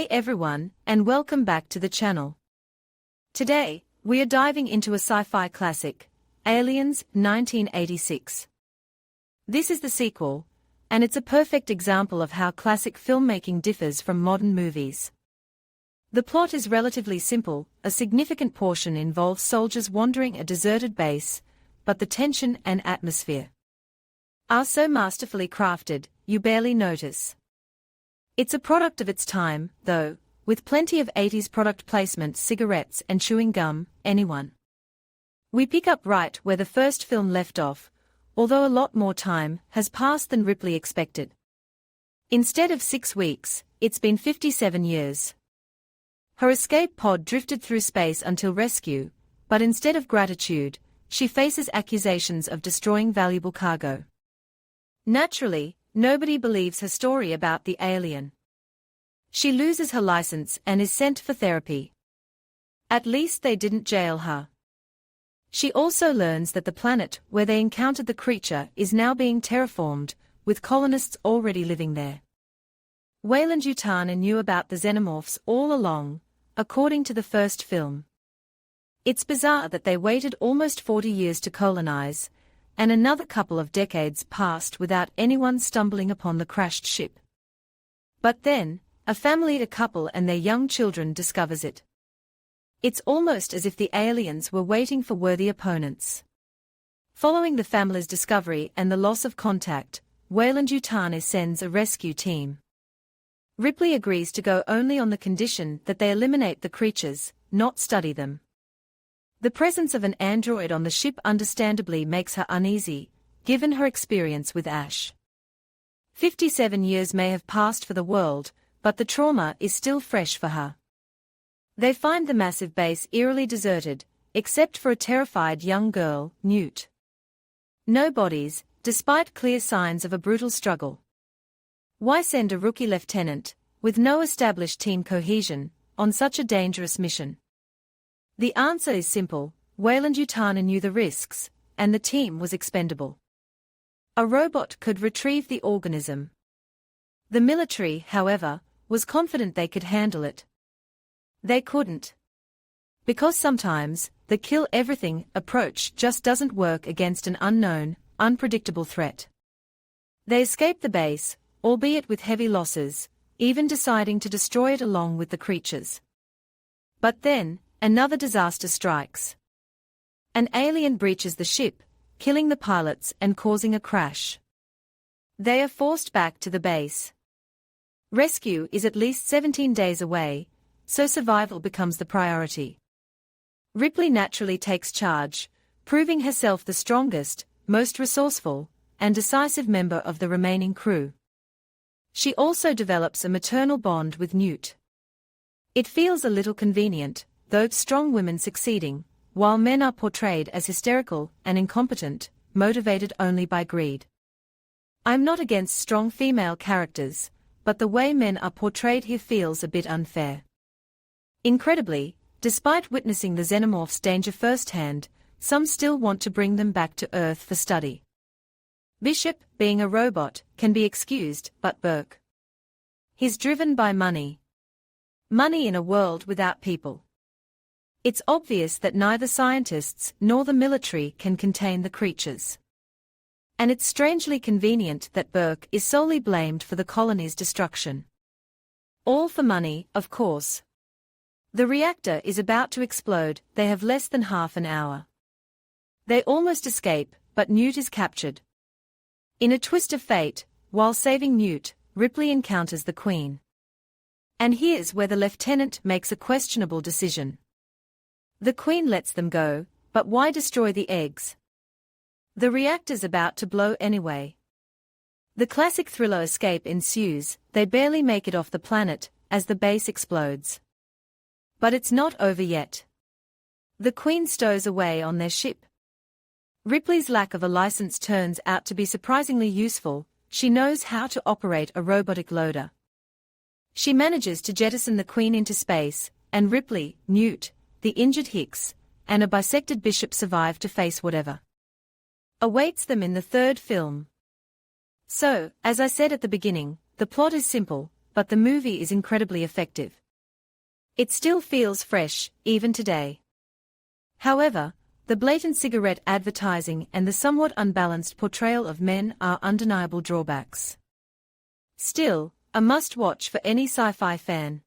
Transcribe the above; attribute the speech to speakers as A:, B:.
A: Hey everyone, and welcome back to the channel. Today, we are diving into a sci-fi classic, Aliens, 1986. This is the sequel, and it's a perfect example of how classic filmmaking differs from modern movies. The plot is relatively simple, a significant portion involves soldiers wandering a deserted base, but the tension and atmosphere are so masterfully crafted, you barely notice. It's a product of its time, though, with plenty of 80s product placement, cigarettes and chewing gum, anyone. We pick up right where the first film left off, although a lot more time has passed than Ripley expected. Instead of 6 weeks, it's been 57 years. Her escape pod drifted through space until rescue, but instead of gratitude, she faces accusations of destroying valuable cargo. Naturally, nobody believes her story about the alien. She loses her license and is sent for therapy. At least they didn't jail her. She also learns that the planet where they encountered the creature is now being terraformed, with colonists already living there. Weyland-Yutani knew about the xenomorphs all along, according to the first film. It's bizarre that they waited almost 40 years to colonize, and another couple of decades passed without anyone stumbling upon the crashed ship. But then, a couple and their young children discovers it. It's almost as if the aliens were waiting for worthy opponents. Following the family's discovery and the loss of contact, Weyland-Yutani sends a rescue team. Ripley agrees to go only on the condition that they eliminate the creatures, not study them. The presence of an android on the ship understandably makes her uneasy, given her experience with Ash. 57 years may have passed for the world, but the trauma is still fresh for her. They find the massive base eerily deserted, except for a terrified young girl, Newt. No bodies, despite clear signs of a brutal struggle. Why send a rookie lieutenant, with no established team cohesion, on such a dangerous mission? The answer is simple: Weyland-Yutani knew the risks, and the team was expendable. A robot could retrieve the organism. The military, however, was confident they could handle it. They couldn't. Because sometimes, the kill-everything approach just doesn't work against an unknown, unpredictable threat. They escape the base, albeit with heavy losses, even deciding to destroy it along with the creatures. But then, another disaster strikes. An alien breaches the ship, killing the pilots and causing a crash. They are forced back to the base. Rescue is at least 17 days away, so survival becomes the priority. Ripley naturally takes charge, proving herself the strongest, most resourceful, and decisive member of the remaining crew. She also develops a maternal bond with Newt. It feels a little convenient, though strong women succeeding, while men are portrayed as hysterical and incompetent, motivated only by greed. I'm not against strong female characters, but the way men are portrayed here feels a bit unfair. Incredibly, despite witnessing the xenomorphs' danger firsthand, some still want to bring them back to Earth for study. Bishop, being a robot, can be excused, but Burke. He's driven by money. Money in a world without people. It's obvious that neither scientists nor the military can contain the creatures. And it's strangely convenient that Burke is solely blamed for the colony's destruction. All for money, of course. The reactor is about to explode, they have less than half an hour. They almost escape, but Newt is captured. In a twist of fate, while saving Newt, Ripley encounters the Queen. And here's where the lieutenant makes a questionable decision. The Queen lets them go, but why destroy the eggs? The reactor's about to blow anyway. The classic thriller escape ensues, they barely make it off the planet, as the base explodes. But it's not over yet. The Queen stows away on their ship. Ripley's lack of a license turns out to be surprisingly useful, she knows how to operate a robotic loader. She manages to jettison the Queen into space, and Ripley, Newt, the injured Hicks, and a bisected Bishop survive to face whatever awaits them in the third film. So, as I said at the beginning, the plot is simple: but the movie is incredibly effective. It still feels fresh, even today. However, the blatant cigarette advertising and the somewhat unbalanced portrayal of men are undeniable drawbacks. Still, a must-watch for any sci-fi fan.